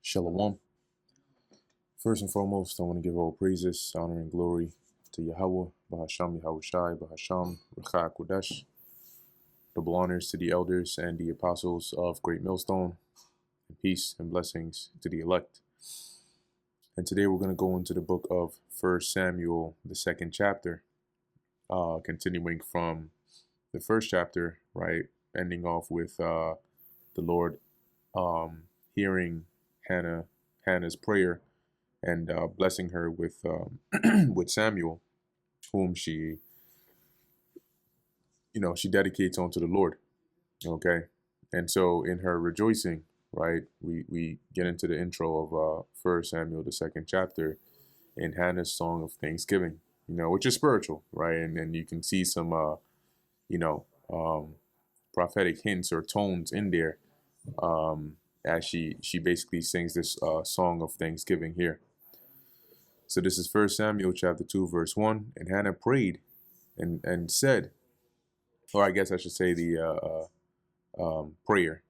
Shalom. First and foremost, I want to give all praises, honor, and glory to Yahweh, Bahasham Yahushai, Bahasham, Recha Kodesh. Double honors to the elders and the apostles of Great Millstone, and peace and blessings to the elect. And today we're going to go into the book of 1 Samuel, the second chapter, continuing from the first chapter, right, ending off with the Lord hearing Hannah's prayer and blessing her with with Samuel, whom she dedicates onto the Lord. Okay, and so in her rejoicing, right, we get into the intro of 1 Samuel, the second chapter, in Hannah's song of thanksgiving, which is spiritual, right, and you can see some you know prophetic hints or tones in there as she basically sings this song of thanksgiving here. So this is 1 Samuel chapter 2, verse 1. And Hannah prayed and said, or I guess I should say the prayer.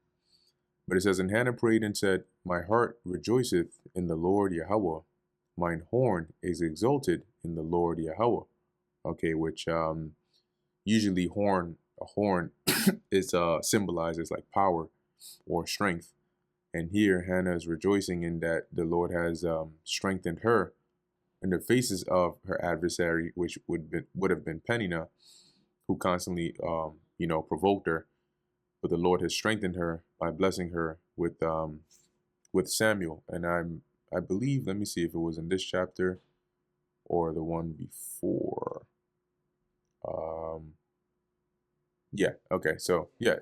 But it says, and Hannah prayed and said, my heart rejoiceth in the Lord Yahweh. Mine horn is exalted in the Lord Yahweh. Okay, which usually a horn is symbolizes like power or strength. And here Hannah is rejoicing in that the Lord has strengthened her in the faces of her adversary, which would have been Peninnah, who constantly provoked her. But the Lord has strengthened her by blessing her with Samuel. And I believe, let me see if it was in this chapter or the one before. Yeah, okay, so yeah,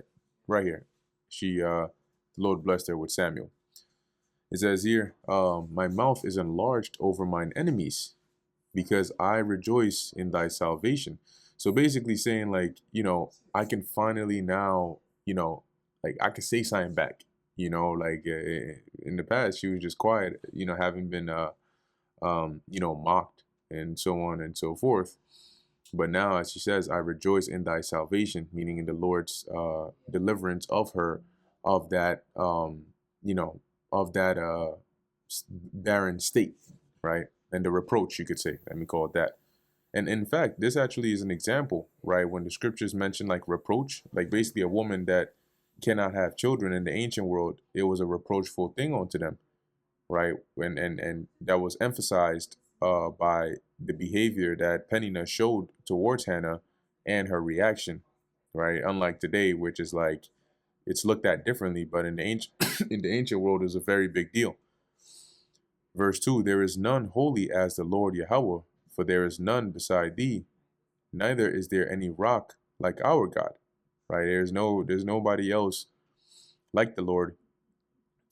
right here. The Lord blessed her with Samuel. It says here, my mouth is enlarged over mine enemies, because I rejoice in thy salvation. So basically saying like, I can finally now, like I can say something back, like in the past, she was just quiet, having been, mocked and so on and so forth. But now, as she says, I rejoice in thy salvation, meaning in the Lord's deliverance of her, of that, barren state, right? And the reproach, you could say, let me call it that. And in fact, this actually is an example, right? When the scriptures mention like reproach, like basically a woman that cannot have children in the ancient world, it was a reproachful thing unto them, right? And that was emphasized by the behavior that Peninnah showed towards Hannah and her reaction, right? Unlike today, which is like it's looked at differently, but in the ancient in the ancient world is a very big deal. Verse 2, there is none holy as the Lord Yahweh, for there is none beside thee, neither is there any rock like our God. Right? There's nobody else like the Lord,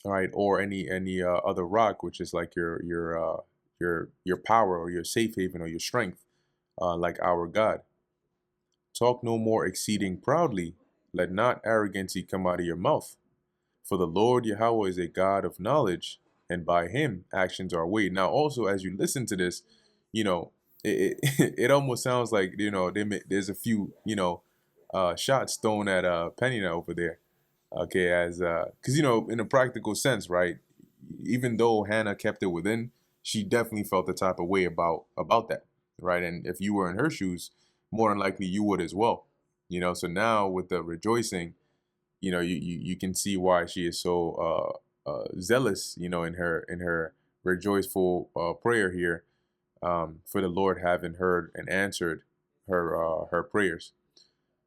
all right, or any other rock, which is like your power or your safe haven or your strength, like our God. Talk no more exceeding proudly, let not arrogancy come out of your mouth. For the Lord Yahweh is a God of knowledge, and by him actions are weighed. Now, also, as you listen to this, it almost sounds like, there's a few, shots thrown at Peninnah over there. Okay, as because in a practical sense, right? Even though Hannah kept it within, she definitely felt the type of way about that, right? And if you were in her shoes, more than likely you would as well. So now with the rejoicing, you can see why she is so zealous, in her rejoiceful prayer here, for the Lord having heard and answered her prayers.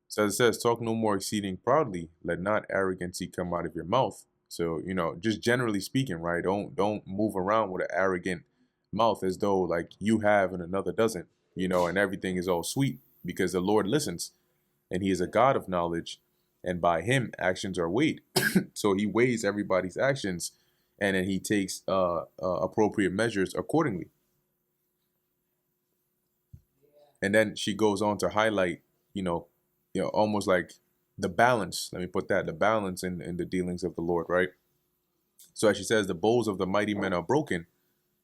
So as it says, talk no more exceeding proudly, let not arrogancy come out of your mouth. So, just generally speaking, right? Don't move around with an arrogant mouth as though like you have and another doesn't, and everything is all sweet, because the Lord listens and he is a God of knowledge, and by him actions are weighed. So he weighs everybody's actions, and then he takes appropriate measures accordingly. And then she goes on to highlight, almost like the balance. Let me put that, the balance in the dealings of the Lord, right? So as she says, the bows of the mighty men are broken,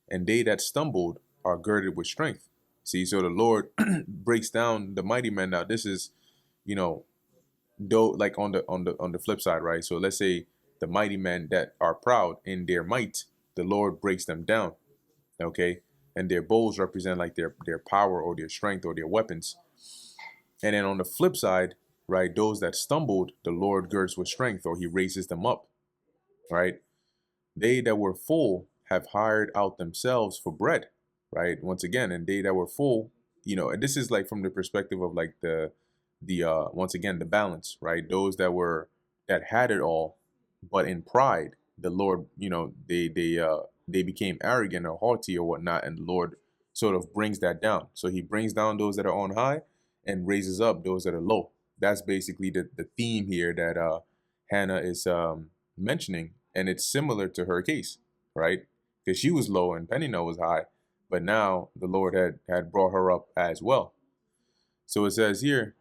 and they that stumbled are girded with strength. See, so the Lord breaks down the mighty men. Now, this is, though, like on the flip side, right? So let's say the mighty men that are proud in their might, the Lord breaks them down. Okay, and their bows represent like their power or their strength or their weapons. And then on the flip side, right, those that stumbled, the Lord girds with strength, or he raises them up, right? They that were full have hired out themselves for bread, right? Once again, and they that were full, and this is like from the perspective of like the once again the balance, right? Those that had it all, but in pride, the Lord, they became arrogant or haughty or whatnot, and the Lord sort of brings that down. So he brings down those that are on high and raises up those that are low. That's basically the theme here that Hannah is mentioning, and it's similar to her case, right? Because she was low and Peninnah was high, but now the Lord had brought her up as well. So it says here,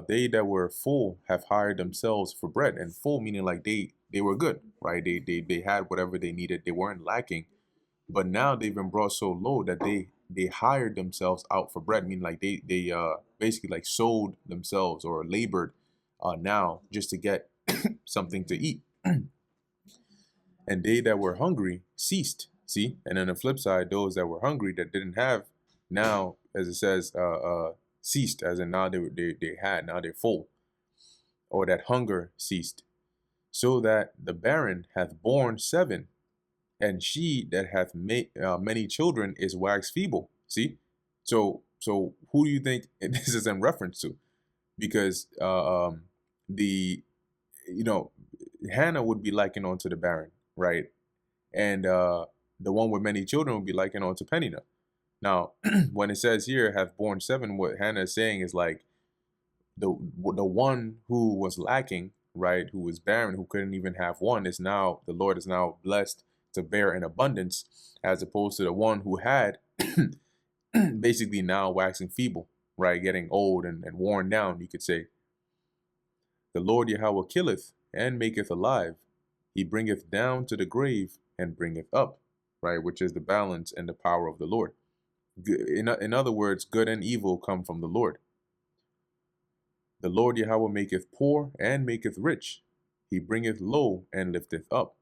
they that were full have hired themselves for bread, and full meaning like they were good, right? They had whatever they needed, they weren't lacking, but now they've been brought so low that they hired themselves out for bread, meaning like they basically like sold themselves or labored now just to get something to eat. And they that were hungry ceased. See, and on the flip side, those that were hungry that didn't have, now, as it says, ceased, as in now they had, now they're full, or that hunger ceased, so that the barren hath borne 7, and she that hath many children is waxed feeble. See, so who do you think this is in reference to? Because the you know Hannah would be likened onto the barren, right? And the one with many children would be likened onto Peninnah. Now, when it says here, have borne 7, what Hannah is saying is like the one who was lacking, right, who was barren, who couldn't even have one, is now, the Lord is now blessed to bear in abundance, as opposed to the one who had basically now waxing feeble, right, getting old and worn down, you could say. The Lord Yahweh killeth and maketh alive. He bringeth down to the grave and bringeth up, right, which is the balance and the power of the Lord. In other words, good and evil come from the Lord. The Lord Yahweh maketh poor and maketh rich. He bringeth low and lifteth up.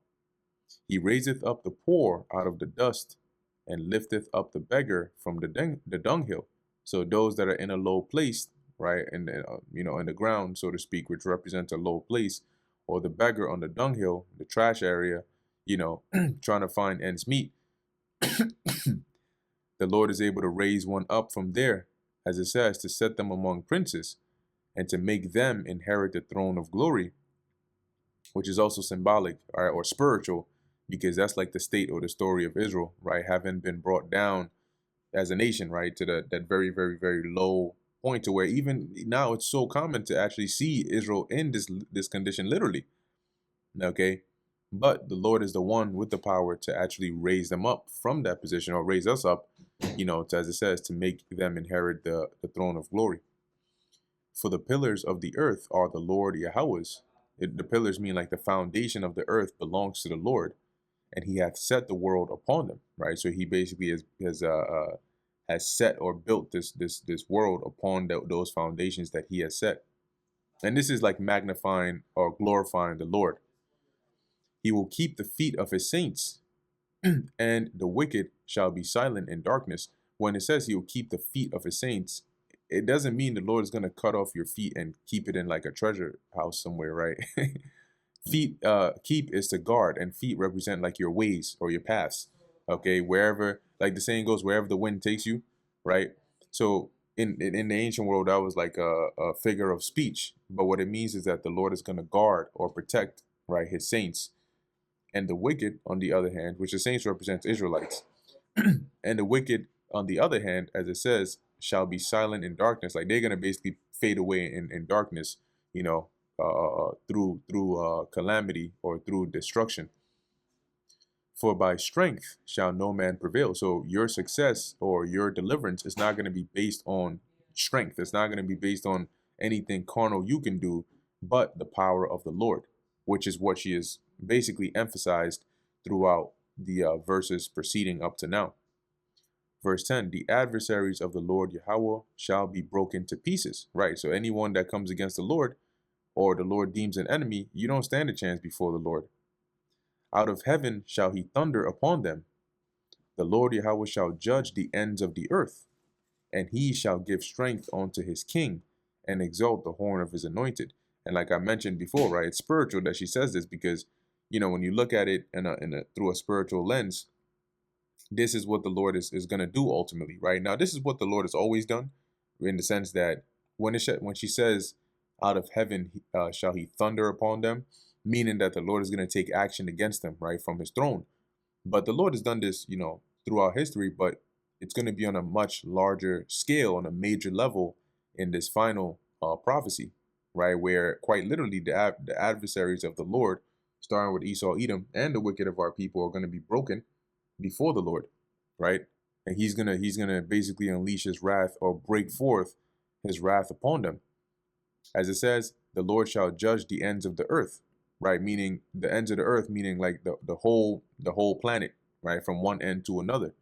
He raiseth up the poor out of the dust and lifteth up the beggar from the dunghill. So those that are in a low place, right, in the ground, so to speak, which represents a low place, or the beggar on the dunghill, the trash area, trying to find ends meet. The Lord is able to raise one up from there, as it says, to set them among princes and to make them inherit the throne of glory, which is also symbolic, right, or spiritual, because that's like the state or the story of Israel, right, having been brought down as a nation, right, to that very, very, very low point, to where even now it's so common to actually see Israel in this condition, literally. Okay, but the Lord is the one with the power to actually raise them up from that position, or raise us up, as it says, to make them inherit the throne of glory. For the pillars of the earth are the Lord Yahweh's. The pillars mean like the foundation of the earth belongs to the Lord, and he hath set the world upon them, right? So he basically has set or built this world upon those foundations that he has set. And this is like magnifying or glorifying the Lord. He will keep the feet of his saints, and the wicked shall be silent in darkness. When it says he will keep the feet of his saints, it doesn't mean the Lord is going to cut off your feet and keep it in like a treasure house somewhere, right? Feet, keep is to guard, and feet represent like your ways or your paths. Okay, wherever, like the saying goes, wherever the wind takes you, right? So in the ancient world, that was like a figure of speech. But what it means is that the Lord is going to guard or protect, right, his saints. And the wicked, on the other hand, which the saints represents Israelites, and the wicked, on the other hand, as it says, shall be silent in darkness. Like they're gonna basically fade away in darkness, through calamity or through destruction. For by strength shall no man prevail. So your success or your deliverance is not going to be based on strength. It's not going to be based on anything carnal you can do, but the power of the Lord, which is what she has basically emphasized throughout the verses preceding up to now. Verse 10, the adversaries of the Lord Yahweh shall be broken to pieces. Right, so anyone that comes against the Lord, or the Lord deems an enemy, you don't stand a chance before the Lord. Out of heaven shall he thunder upon them. The Lord Yahweh shall judge the ends of the earth, and he shall give strength unto his king, and exalt the horn of his anointed. And like I mentioned before, right, it's spiritual that she says this because, when you look at it through a spiritual lens, this is what the Lord is going to do ultimately, right? Now, this is what the Lord has always done, in the sense that when she says, "Out of heaven shall he thunder upon them," meaning that the Lord is going to take action against them, right, from his throne. But the Lord has done this, throughout history, but it's going to be on a much larger scale, on a major level in this final prophecy, right, where quite literally the adversaries of the Lord, starting with Esau, Edom, and the wicked of our people, are going to be broken before the Lord, right? And he's gonna basically unleash his wrath, or break forth his wrath upon them. As it says, the Lord shall judge the ends of the earth, right? Meaning the ends of the earth, meaning like the whole planet, right? From one end to another.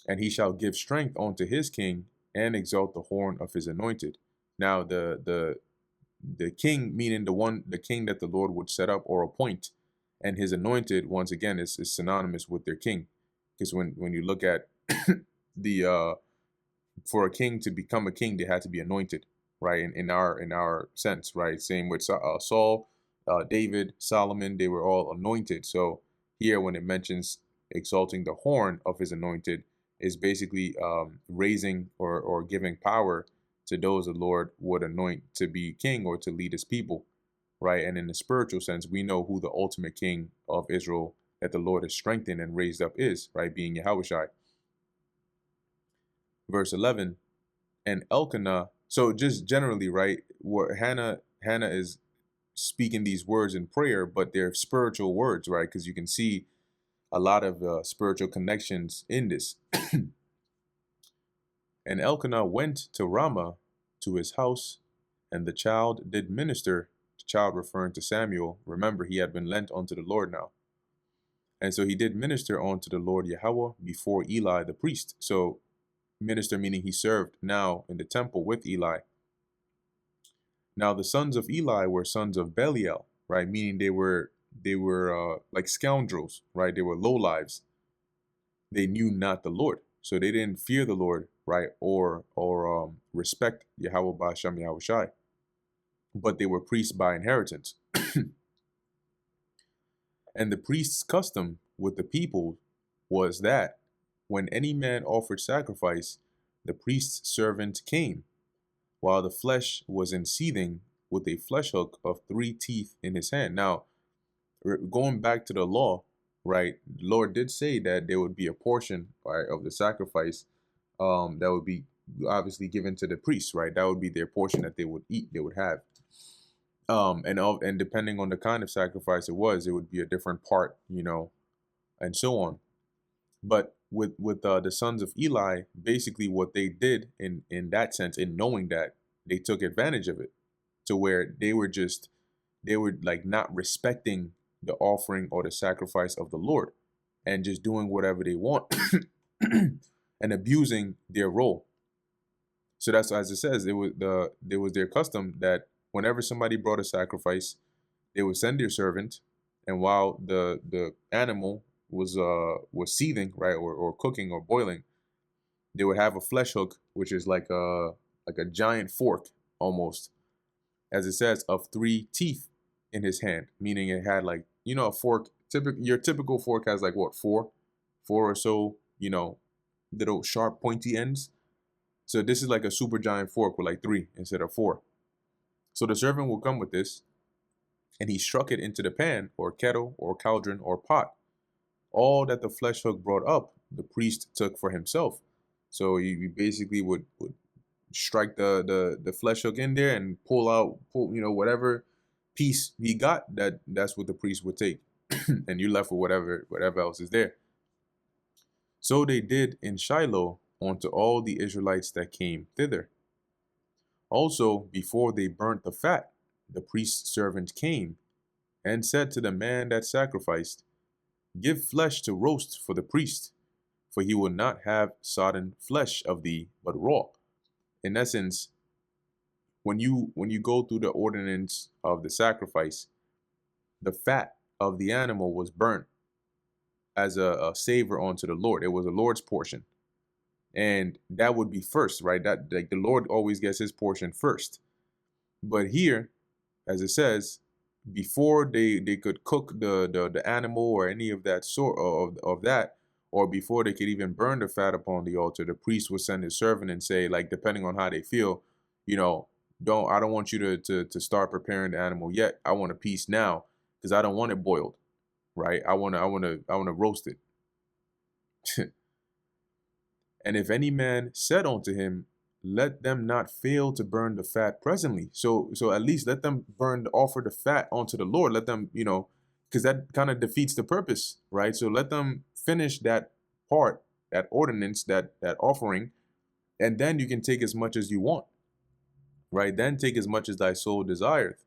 And he shall give strength unto his king, and exalt the horn of his anointed. Now the king, meaning the king that the Lord would set up or appoint, and his anointed, once again, is synonymous with their king. Because when you look at the for a king to become a king, they had to be anointed, right? In our sense, right? Same with Saul, David, Solomon, they were all anointed. So here, when it mentions exalting the horn of his anointed, is basically raising or giving power to those the Lord would anoint to be king or to lead his people, right? And in the spiritual sense, we know who the ultimate king of Israel that the Lord has strengthened and raised up is, right? Being Yahushua. Verse 11, and Elkanah. So just generally, right, what Hannah is speaking these words in prayer, but they're spiritual words, right? Because you can see a lot of spiritual connections in this. And Elkanah went to Ramah, to his house, and the child did minister. The child referring to Samuel. Remember, he had been lent unto the Lord now. And so he did minister unto the Lord Yahweh before Eli the priest. So minister meaning he served now in the temple with Eli. Now the sons of Eli were sons of Belial, right? Meaning they were like scoundrels, right? They were lowlives. They knew not the Lord, so they didn't fear the Lord, right? Or respect Yahweh Ba'ashem Yahushai. But they were priests by inheritance. And the priest's custom with the people was that when any man offered sacrifice, the priest's servant came, while the flesh was in seething, with a flesh hook of 3 teeth in his hand. Now, going back to the law, right, the Lord did say that there would be a portion, right, of the sacrifice that would be obviously given to the priests, right? That would be their portion that they would eat, they would have. And depending on the kind of sacrifice it would be a different part, and so on. But with the sons of Eli, basically what they did in that sense, in knowing that, they took advantage of it, to where they were like not respecting the offering or the sacrifice of the Lord, and just doing whatever they want and abusing their role. So that's, as it says, there was their custom that whenever somebody brought a sacrifice, they would send their servant, and while the animal was seething, right, or cooking or boiling, they would have a flesh hook, which is like a giant fork almost, as it says, of 3 teeth in his hand, meaning it had like, a fork. Your typical fork has like what, four or so, little sharp pointy ends. So this is like a super giant fork with like 3 instead of 4. So the servant will come with this, and he struck it into the pan or kettle or cauldron or pot. All that the flesh hook brought up, the priest took for himself. So he basically would strike the flesh hook in there and pull whatever piece he got, that's what the priest would take. And you left with whatever else is there. So they did in Shiloh unto all the Israelites that came thither. Also, before they burnt the fat, the priest's servant came and said to the man that sacrificed, Give flesh to roast for the priest, for he will not have sodden flesh of thee, but raw. In essence, when you go through the ordinance of the sacrifice, the fat of the animal was burnt as a savor unto the Lord. It was the Lord's portion. And that would be first, right? That like the Lord always gets his portion first. But here, as it says, before they could cook the animal or any of that sort of that, or before they could even burn the fat upon the altar, the priest would send his servant and say, like, depending on how they feel, you know, I don't want you to start preparing the animal yet. I want a piece now because I don't want it boiled, right? I want to roast it. And if any man said unto him, let them not fail to burn the fat presently. So at least let them offer the fat unto the Lord. Let them, because that kind of defeats the purpose, right? So let them finish that part, that ordinance, that offering, and then you can take as much as you want, right? Then take as much as thy soul desireth.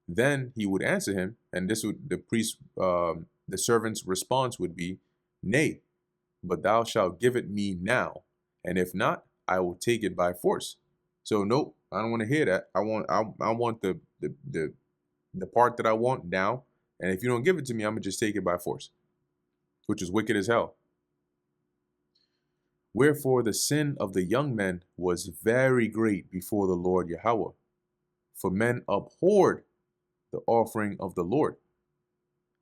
Then he would answer him, and this would the servant's response would be, nay, but thou shalt give it me now, and if not, I will take it by force. So nope, I don't want to hear that. I want the part that I want now, and if you don't give it to me, I'm gonna just take it by force, which is wicked as hell. Wherefore the sin of the young men was very great before the Lord Yahweh, for men abhorred the offering of the Lord.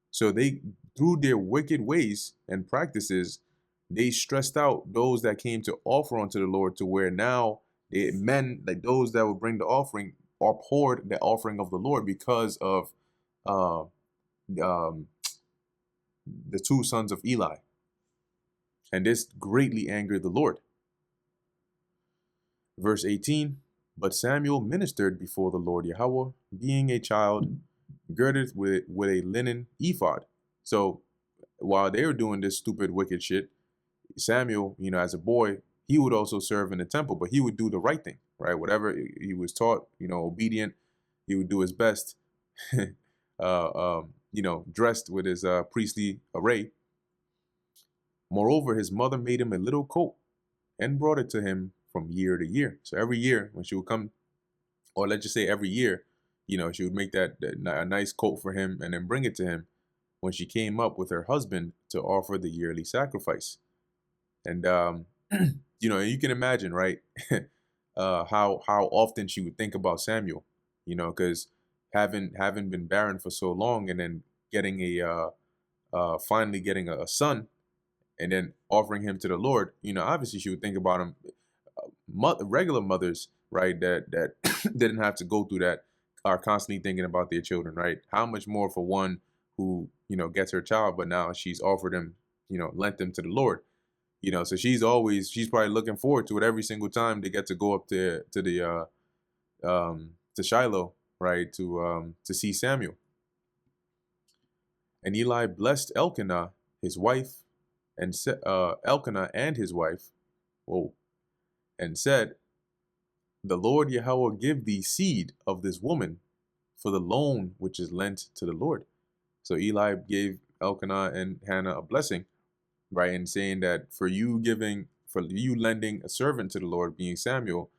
So they, through their wicked ways and practices, they stressed out those that came to offer unto the Lord, to where now men, like those that would bring the offering, abhorred the offering of the Lord because of uh, um, the two sons of Eli. And this greatly angered the Lord. Verse 18, but Samuel ministered before the Lord Yahweh, being a child, girded with a linen ephod. So while they were doing this stupid, wicked shit, Samuel, as a boy, he would also serve in the temple, but he would do the right thing, right? Whatever he was taught, obedient, he would do his best, dressed with his priestly array. Moreover, his mother made him a little coat and brought it to him from year to year. So every year when she would come, or let's just say every year, she would make that a nice coat for him and then bring it to him when she came up with her husband to offer the yearly sacrifice. And, you can imagine, right, how often she would think about Samuel, because having been barren for so long and then getting finally getting a son and then offering him to the Lord, obviously she would think about him. Regular mothers, right, that didn't have to go through that are constantly thinking about their children, right? How much more for one who, gets her child, but now she's offered him, lent them to the Lord. So she's probably looking forward to it every single time they get to go up to Shiloh, right, to see Samuel. And Eli blessed Elkanah, his wife, and Elkanah and his wife, and said, the Lord Yahweh give thee seed of this woman for the loan which is lent to the Lord. So Eli gave Elkanah and Hannah a blessing, right, and saying that for you lending a servant to the Lord, being Samuel,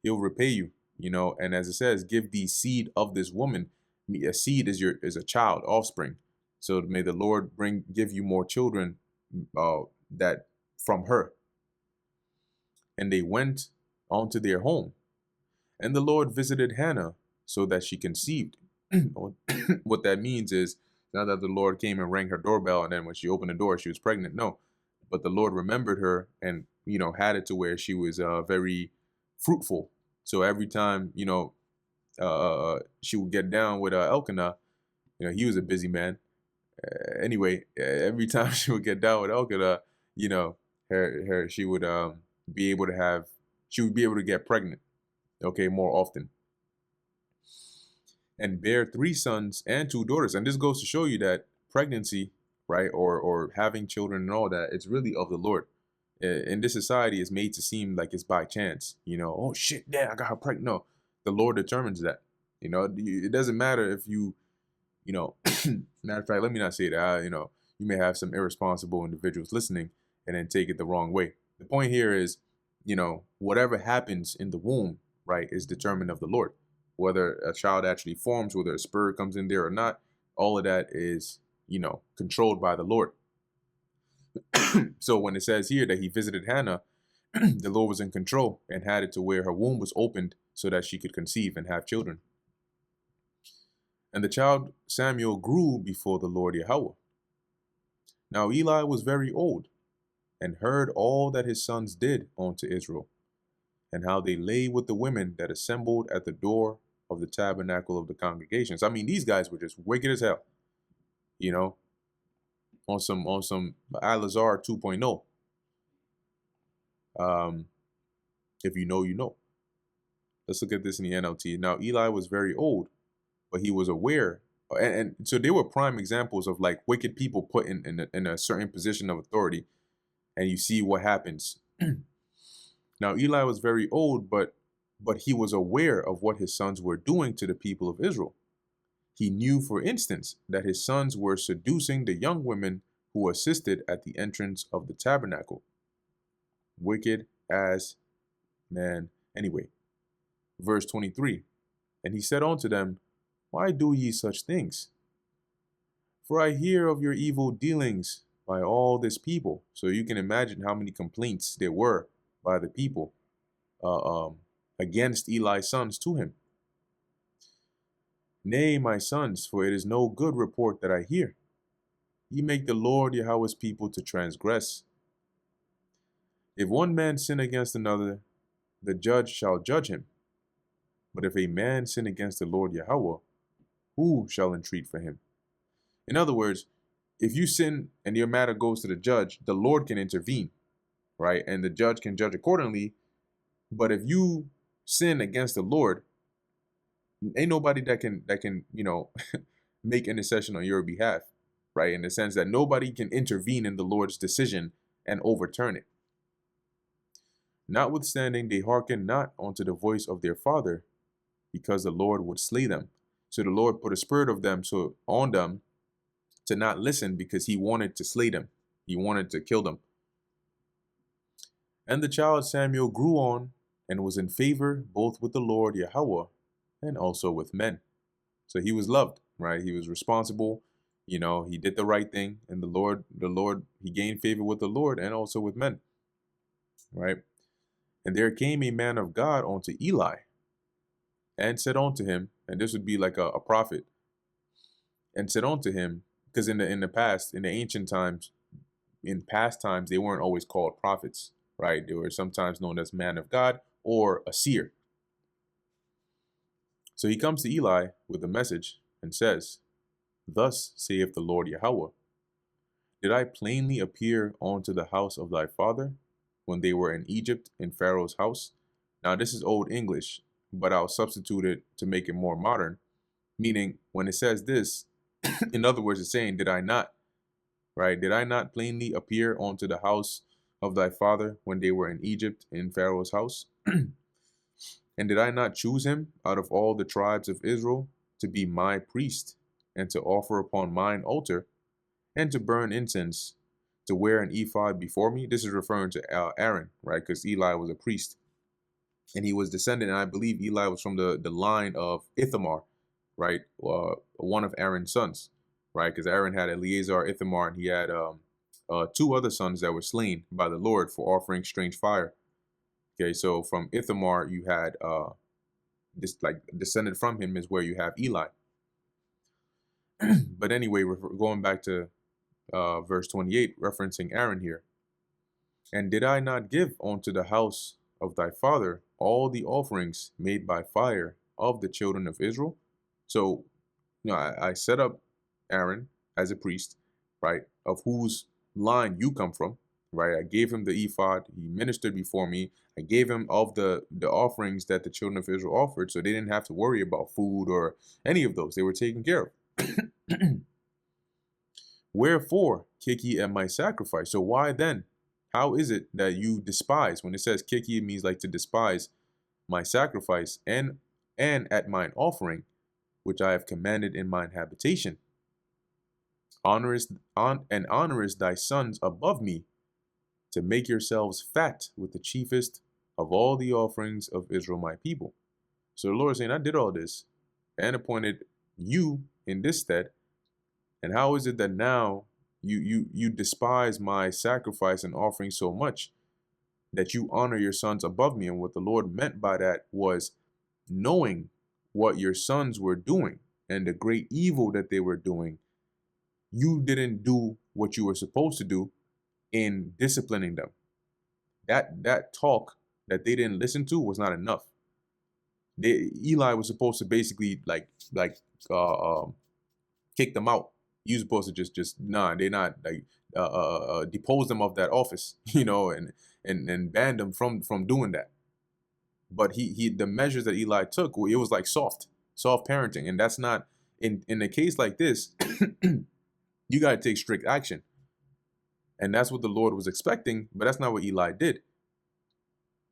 he'll repay you, and as it says, give thee seed of this woman. A seed is a child, offspring. So may the Lord give you more children that from her. And they went on to their home. And the Lord visited Hannah so that she conceived. What that means is not that the Lord came and rang her doorbell and then when she opened the door, she was pregnant. No, but the Lord remembered her and, had it to where she was very fruitful. So every time, she would get down with Elkanah, he was a busy man. Anyway, every time she would get down with Elkanah, she would be able to get pregnant, okay, more often. And bear 3 sons and 2 daughters. And this goes to show you that pregnancy, right, or having children and all that, it's really of the Lord. In this society, it's made to seem like it's by chance. Oh shit, yeah, I got her pregnant. No, the Lord determines that. It doesn't matter if you, matter of fact, let me not say that. You may have some irresponsible individuals listening and then take it the wrong way. The point here is, whatever happens in the womb, right, is determined of the Lord. Whether a child actually forms, whether a spirit comes in there or not, all of that is, controlled by the Lord. So when it says here that he visited Hannah, the Lord was in control and had it to where her womb was opened so that she could conceive and have children. And the child Samuel grew before the Lord Yahweh. Now Eli was very old, and heard all that his sons did unto Israel, and how they lay with the women that assembled at the door of the tabernacle of the congregations. I mean, these guys were just wicked as hell, on some Alazar 2.0. If you know, you know. Let's look at this in the NLT. Now Eli was very old, but he was aware, and so they were prime examples of like wicked people put in a certain position of authority, and you see what happens. Now Eli was very old, but he was aware of what his sons were doing to the people of Israel. He knew, for instance, that his sons were seducing the young women who assisted at the entrance of the tabernacle. Wicked as man. Anyway, verse 23. And he said unto them, Why do ye such things? For I hear of your evil dealings by all this people. So you can imagine how many complaints there were by the people against Eli's sons to him. Nay, my sons, for it is no good report that I hear. Ye make the Lord Yahweh's people to transgress. If one man sin against another, the judge shall judge him. But if a man sin against the Lord Yahweh, who shall entreat for him? In other words, if you sin and your matter goes to the judge, the Lord can intervene, right? And the judge can judge accordingly. But if you sin against the Lord, ain't nobody that can make intercession on your behalf, right? In the sense that nobody can intervene in the Lord's decision and overturn it. Notwithstanding, they hearkened not unto the voice of their father, because the Lord would slay them. So the Lord put a spirit of them on them to not listen, because he wanted to slay them. He wanted to kill them. And the child Samuel grew on and was in favor both with the Lord Yahweh and also with men. So he was loved, right? He was responsible. He did the right thing, and the Lord, he gained favor with the Lord and also with men, right? And there came a man of God unto Eli, and said unto him, and this would be like a prophet, and said unto him, because in the past, in the ancient times, in past times, they weren't always called prophets, right? They were sometimes known as man of God or a seer. So he comes to Eli with a message and says, Thus saith the Lord Yahweh, Did I plainly appear unto the house of thy father when they were in Egypt in Pharaoh's house? Now this is Old English, but I'll substitute it to make it more modern. Meaning, when it says this, in other words, it's saying, did I not plainly appear unto the house of thy father when they were in Egypt in Pharaoh's house? And did I not choose him out of all the tribes of Israel to be my priest, and to offer upon mine altar, and to burn incense, to wear an ephod before me? This is referring to Aaron, right? Because Eli was a priest, and he was descended, and I believe Eli was from the line of Ithamar, right? One of Aaron's sons, right? Because Aaron had Eleazar, Ithamar, and he had two other sons that were slain by the Lord for offering strange fire. Okay, so from Ithamar, you had this, like, descended from him is where you have Eli. But anyway, we're going back to verse 28, referencing Aaron here. And did I not give unto the house of thy father all the offerings made by fire of the children of Israel? So, I set up Aaron as a priest, right, of whose line you come from, right? I gave him the ephod. He ministered before me. I gave him of the offerings that the children of Israel offered, so they didn't have to worry about food or any of those. They were taken care of. Wherefore kick ye at my sacrifice? So why then? How is it that you despise? When it says kick ye, it means like to despise my sacrifice and at mine offering, which I have commanded in mine habitation. Honorest thy sons above me, to make yourselves fat with the chiefest of all the offerings of Israel my people. So the Lord is saying, I did all this and appointed you in this stead And how is it that now you despise my sacrifice and offering so much that you honor your sons above me? And what the Lord meant by that was knowing what your sons were doing and the great evil that they were doing, you didn't do what you were supposed to do in disciplining them. That talk that they didn't listen to was not enough. Eli was supposed to basically like kick them out. You supposed to just nah, they're not like depose them of that office, and ban them from doing that. But he the measures that Eli took, it was like soft parenting, and that's not in a case like this. You got to take strict action, and that's what the Lord was expecting, but that's not what Eli did.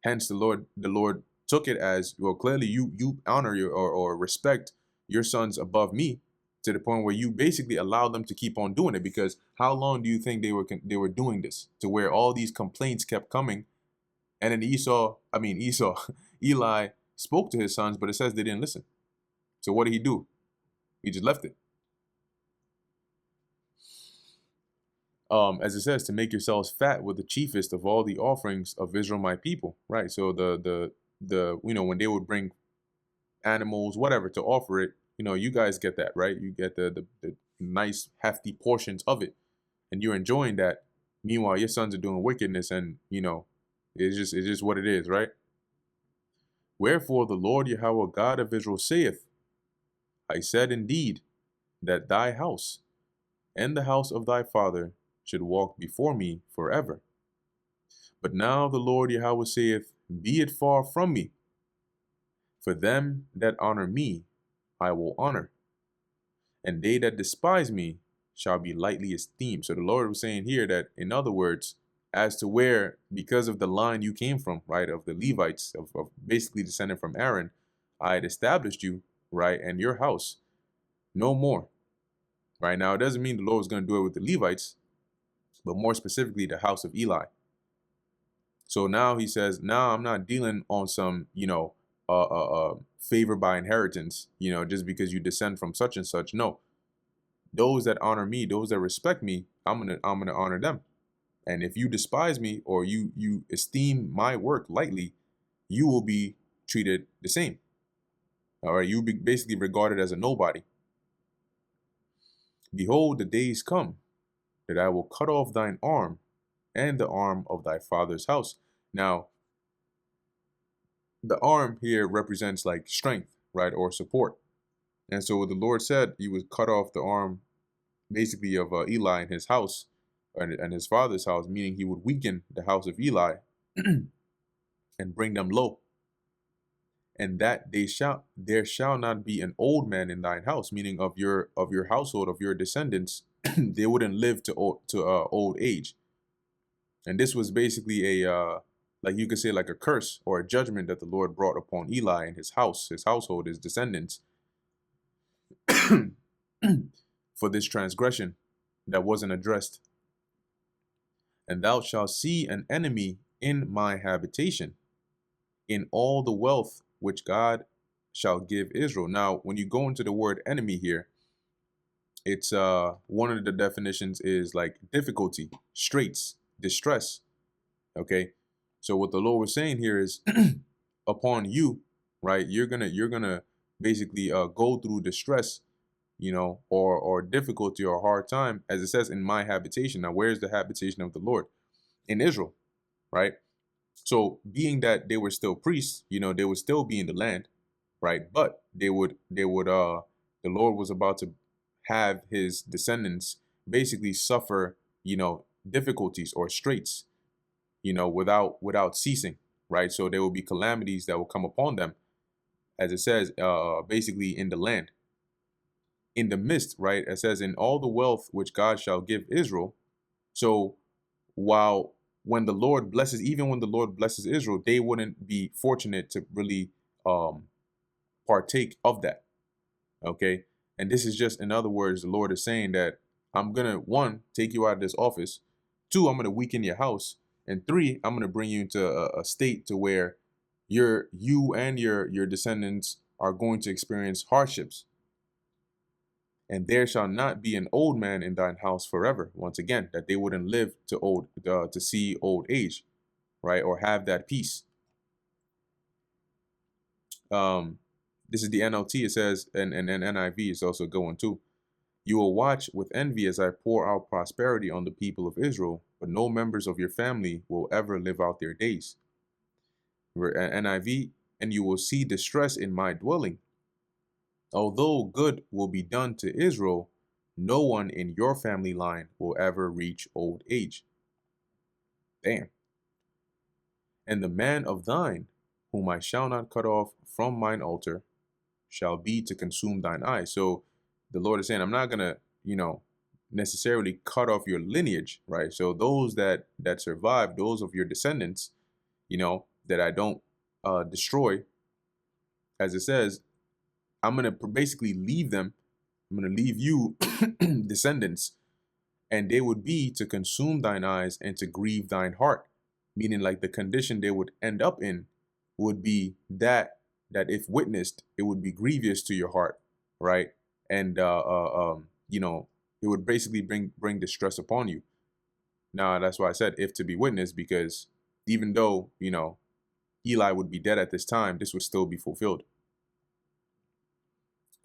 Hence, the Lord took it as, well, clearly you honor or respect your sons above me, to the point where you basically allow them to keep on doing it. Because how long do you think they were doing this, to where all these complaints kept coming? And then Eli spoke to his sons, but it says they didn't listen. So what did he do? He just left it. As it says, to make yourselves fat with the chiefest of all the offerings of Israel, my people. Right. So the when they would bring animals, whatever, to offer it, you guys get that, right? You get the nice hefty portions of it, and you're enjoying that. Meanwhile, your sons are doing wickedness, and it's just what it is, right? Wherefore the Lord Yahweh God of Israel saith, I said indeed that thy house and the house of thy father should walk before me forever. But now the Lord Yahweh saith, be it far from me. For them that honor me, I will honor, and they that despise me shall be lightly esteemed. So the Lord was saying here that, in other words, as to where, because of the line you came from, right, of the Levites, of basically descended from Aaron, I had established you, right, and your house, no more. Right now, it doesn't mean the Lord was going to do it with the Levites, but more specifically the house of Eli. So now he says, now I'm not dealing on some, favor by inheritance, just because you descend from such and such. No, those that honor me, those that respect me, I'm gonna honor them. And if you despise me, or you esteem my work lightly, you will be treated the same. All right, you'll be basically regarded as a nobody. Behold, the days come that I will cut off thine arm and the arm of thy father's house. Now, the arm here represents like strength, right, or support. And so the Lord said he would cut off the arm, basically, of Eli and his house, and his father's house, meaning he would weaken the house of Eli and bring them low. And that there shall not be an old man in thine house, meaning of your household, of your descendants, they wouldn't live to old age. And this was basically a like you could say like a curse or a judgment that the Lord brought upon Eli and his house, his household, his descendants, for this transgression that wasn't addressed. And thou shalt see an enemy in my habitation, in all the wealth which God shall give Israel. Now, when you go into the word enemy here, it's one of the definitions is like difficulty, straits, distress. Okay, so what the Lord was saying here is, upon you, right? You're gonna basically go through distress, or difficulty or hard time, as it says, in my habitation. Now, where's the habitation of the Lord? In Israel, right? So, being that they were still priests, they would still be in the land, right? But the Lord was about to have his descendants basically suffer, difficulties or straits, without ceasing, right? So there will be calamities that will come upon them, as it says, basically in the land, in the midst, right? It says, in all the wealth which God shall give Israel. So when the Lord blesses, even when the Lord blesses Israel, they wouldn't be fortunate to really partake of that. Okay. And this is just, in other words, the Lord is saying that I'm going to, 1, take you out of this office. 2, I'm going to weaken your house. And 3, I'm going to bring you into a state to where you and your descendants are going to experience hardships. And there shall not be an old man in thine house forever. Once again, that they wouldn't live to see old age, right, or have that peace. This is the NLT. It says, and NIV is also going too. You will watch with envy as I pour out prosperity on the people of Israel, but no members of your family will ever live out their days. NIV, and you will see distress in my dwelling. Although good will be done to Israel, no one in your family line will ever reach old age. Damn. And the man of thine, whom I shall not cut off from mine altar, shall be to consume thine eyes. So the Lord is saying, I'm not going to, necessarily cut off your lineage, right? So those that survive, those of your descendants, that I don't destroy, as it says, I'm going to basically leave them. I'm going to leave you descendants, and they would be to consume thine eyes and to grieve thine heart. Meaning, like, the condition they would end up in would be that if witnessed, it would be grievous to your heart, right? And it would basically bring distress upon you. Now, that's why I said if to be witnessed, because even though Eli would be dead at this time, this would still be fulfilled.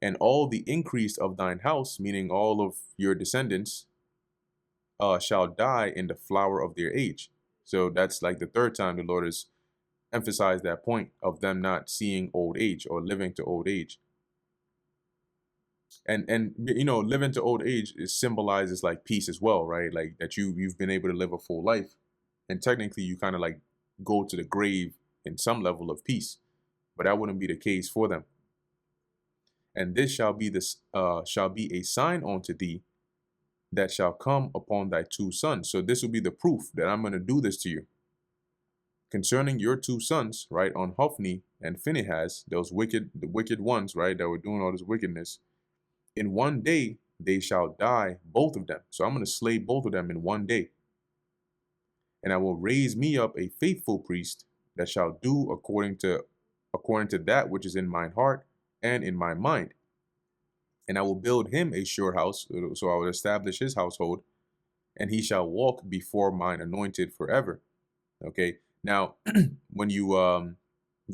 And all the increase of thine house, meaning all of your descendants, shall die in the flower of their age. So that's like the third time the Lord has emphasized that point of them not seeing old age or living to old age. And living to old age symbolizes like peace as well, right? Like that you've been able to live a full life, and technically you kind of like go to the grave in some level of peace, but that wouldn't be the case for them. And this shall be a sign unto thee that shall come upon thy two sons. So this will be the proof that I'm going to do this to you. Concerning your two sons, right, on Hophni and Phinehas, the wicked ones, right, that were doing all this wickedness. In one day they shall die, both of them. So I'm going to slay both of them in one day. And I will raise me up a faithful priest that shall do according to that which is in mine heart and in my mind. And I will build him a sure house, so I will establish his household, and he shall walk before mine anointed forever. Okay. Now, when you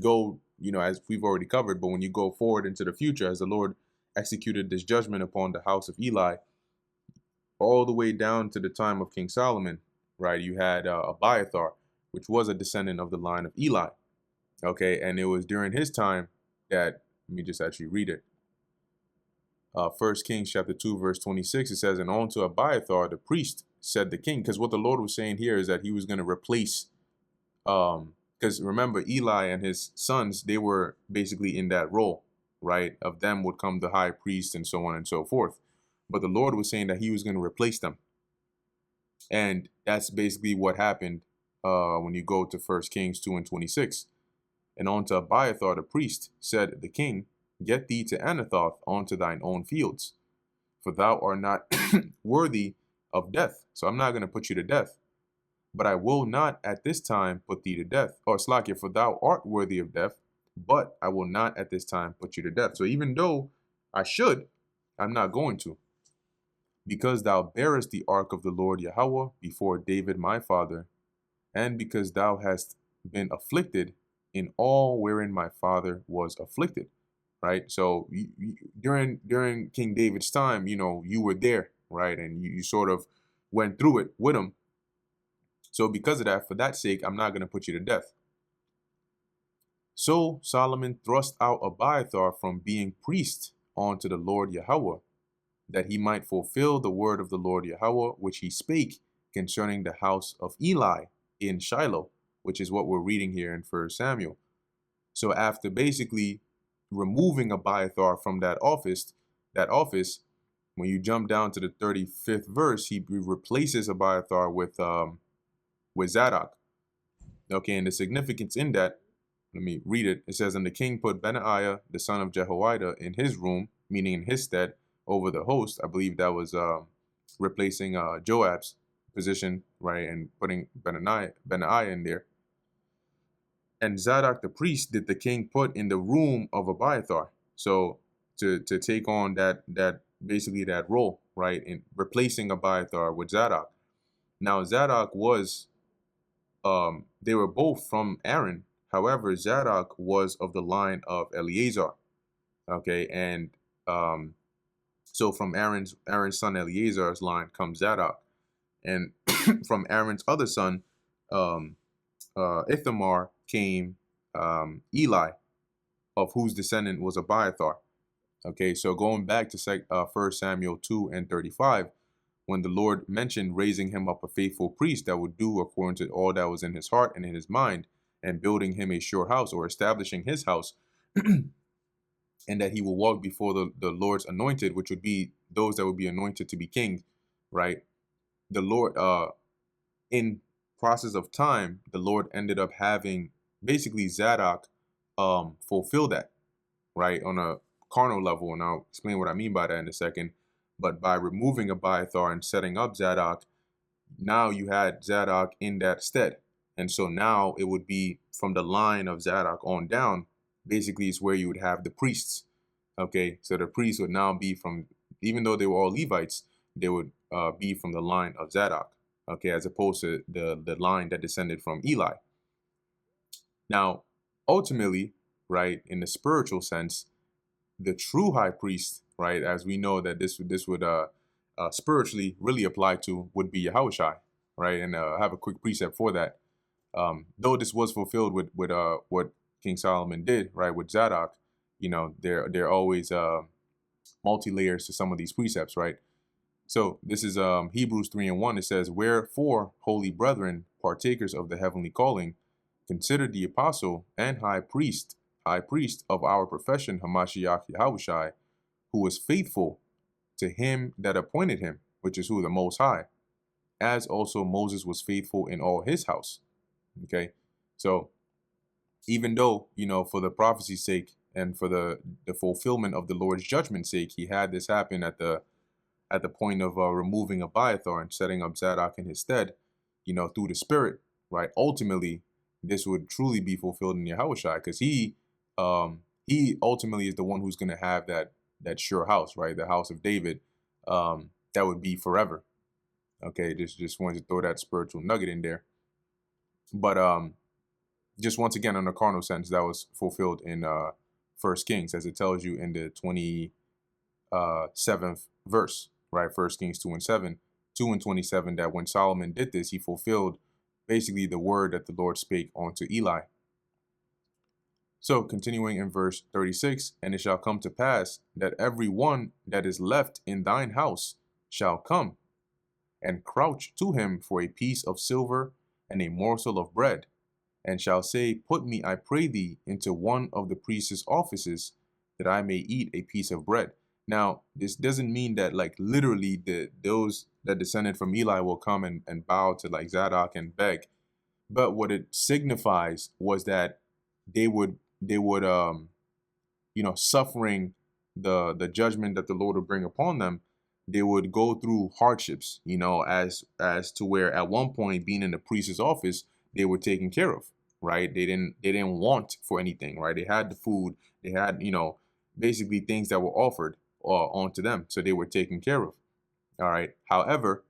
go, as we've already covered, but when you go forward into the future, as the Lord executed this judgment upon the house of Eli, all the way down to the time of King Solomon, right? You had Abiathar, which was a descendant of the line of Eli. Okay. And it was during his time that, let me just actually read it. 1 Kings chapter 2, verse 26, it says, and unto Abiathar, the priest, said the king, because what the Lord was saying here is that he was going to replace, because remember, Eli and his sons, they were basically in that role, right? Of them would come the high priest and so on and so forth. But the Lord was saying that he was going to replace them. And that's basically what happened when you go to 1 Kings 2 and 26. And unto Abiathar, the priest, said the king, get thee to Anathoth unto thine own fields, for thou art not worthy of death. So I'm not going to put you to death, but I will not at this time put thee to death. Or Slakia, for thou art worthy of death, but I will not at this time put you to death. So even though I should, I'm not going to. Because thou bearest the ark of the Lord Yahweh before David my father, and because thou hast been afflicted in all wherein my father was afflicted. Right. So during King David's time, you were there. Right. And you sort of went through it with him. So because of that, for that sake, I'm not going to put you to death. So Solomon thrust out Abiathar from being priest unto the Lord Yahweh, that he might fulfill the word of the Lord Yahweh, which he spake concerning the house of Eli in Shiloh, which is what we're reading here in 1 Samuel. So after basically removing Abiathar from that office, when you jump down to the 35th verse, he replaces Abiathar with Zadok. Okay, and the significance in that, let me read it. It says, and the king put Benaiah, the son of Jehoiada, in his room, meaning in his stead, over the host. I believe that was replacing Joab's position, right, and putting Benaiah in there. And Zadok the priest did the king put in the room of Abiathar. So to take on that basically that role, right, in replacing Abiathar with Zadok. Now Zadok was, they were both from Aaron. However, Zadok was of the line of Eleazar. Okay, and um, so from Aaron's son Eleazar's line comes Zadok, and from Aaron's other son, um, Ithamar, came Eli, of whose descendant was Abiathar. Okay, so going back to 1 Samuel 2 and 35, when the Lord mentioned raising him up a faithful priest that would do according to all that was in his heart and in his mind, and building him a sure house, or establishing his house, and that he will walk before the Lord's anointed, which would be those that would be anointed to be king, right? The Lord, in process of time, the Lord ended up having basically Zadok fulfill that, right, on a carnal level, and I'll explain what I mean by that in a second. But by removing Abiathar and setting up Zadok, now you had Zadok in that stead. And so now it would be from the line of Zadok on down, basically is where you would have the priests. Okay, so the priests would now be from, even though they were all Levites, they would be from the line of Zadok, okay, as opposed to the line that descended from Eli. Now, ultimately, right, in the spiritual sense, the true high priest, right, as we know that this would spiritually really apply to, would be Yahushai, right? And I have a quick precept for that. Though this was fulfilled with what King Solomon did, right, with Zadok, you know, there are always multi layers to some of these precepts, right? So this is Hebrews 3 and 1. It says, "Wherefore, holy brethren, partakers of the heavenly calling, consider the apostle and high priest of our profession, Hamashiach Yahushai, who was faithful to him that appointed him," which is who? The Most High, "as also Moses was faithful in all his house." Okay, so even though, you know, for the prophecy's sake and for the fulfillment of the Lord's judgment's sake, he had this happen at the point of removing Abiathar and setting up Zadok in his stead, you know, through the Spirit, right? Ultimately, this would truly be fulfilled in Yahushua, because he ultimately is the one who's going to have that sure house, right? The house of David, that would be forever. Okay, just wanted to throw that spiritual nugget in there. But just once again, on the carnal sense, that was fulfilled in First Kings, as it tells you in the 27th verse, right? First Kings 2 and 7, 2 and 27, that when Solomon did this, he fulfilled basically the word that the Lord spake unto Eli. So continuing in verse 36, "And it shall come to pass that every one that is left in thine house shall come and crouch to him for a piece of silver and a morsel of bread, and shall say, Put me, I pray thee, into one of the priest's offices, that I may eat a piece of bread." Now, this doesn't mean that like literally those that descended from Eli will come and bow to like Zadok and beg. But what it signifies was that they would you know, suffering the judgment that the Lord would bring upon them, they would go through hardships, you know, as to where at one point, being in the priest's office, they were taken care of, right? They didn't want for anything, right? They had the food, they had, you know, basically things that were offered onto them, so they were taken care of. All right. However,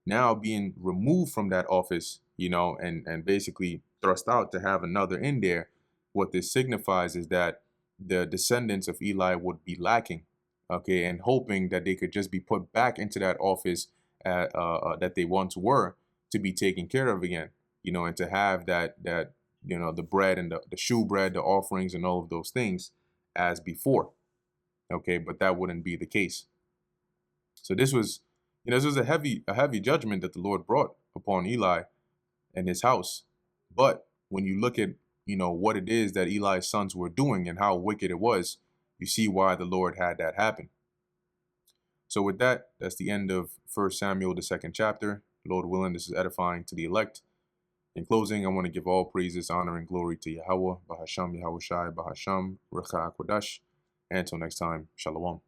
now being removed from that office, you know, and basically thrust out to have another in there, what this signifies is that the descendants of Eli would be lacking, okay, and hoping that they could just be put back into that office that they once were, to be taken care of again, you know, and to have that you know, the bread and the shoe bread, the offerings, and all of those things as before, okay, but that wouldn't be the case. So this was, you know, this was a heavy judgment that the Lord brought upon Eli and his house. But when you look at, you know, what it is that Eli's sons were doing and how wicked it was, you see why the Lord had that happen. So with that, that's the end of 1 Samuel, the 2nd chapter. Lord willing, this is edifying to the elect. In closing, I want to give all praises, honor, and glory to Yahweh, Bahasham Yahushai, Bahasham, Recha Kodash. And until next time, Shalom.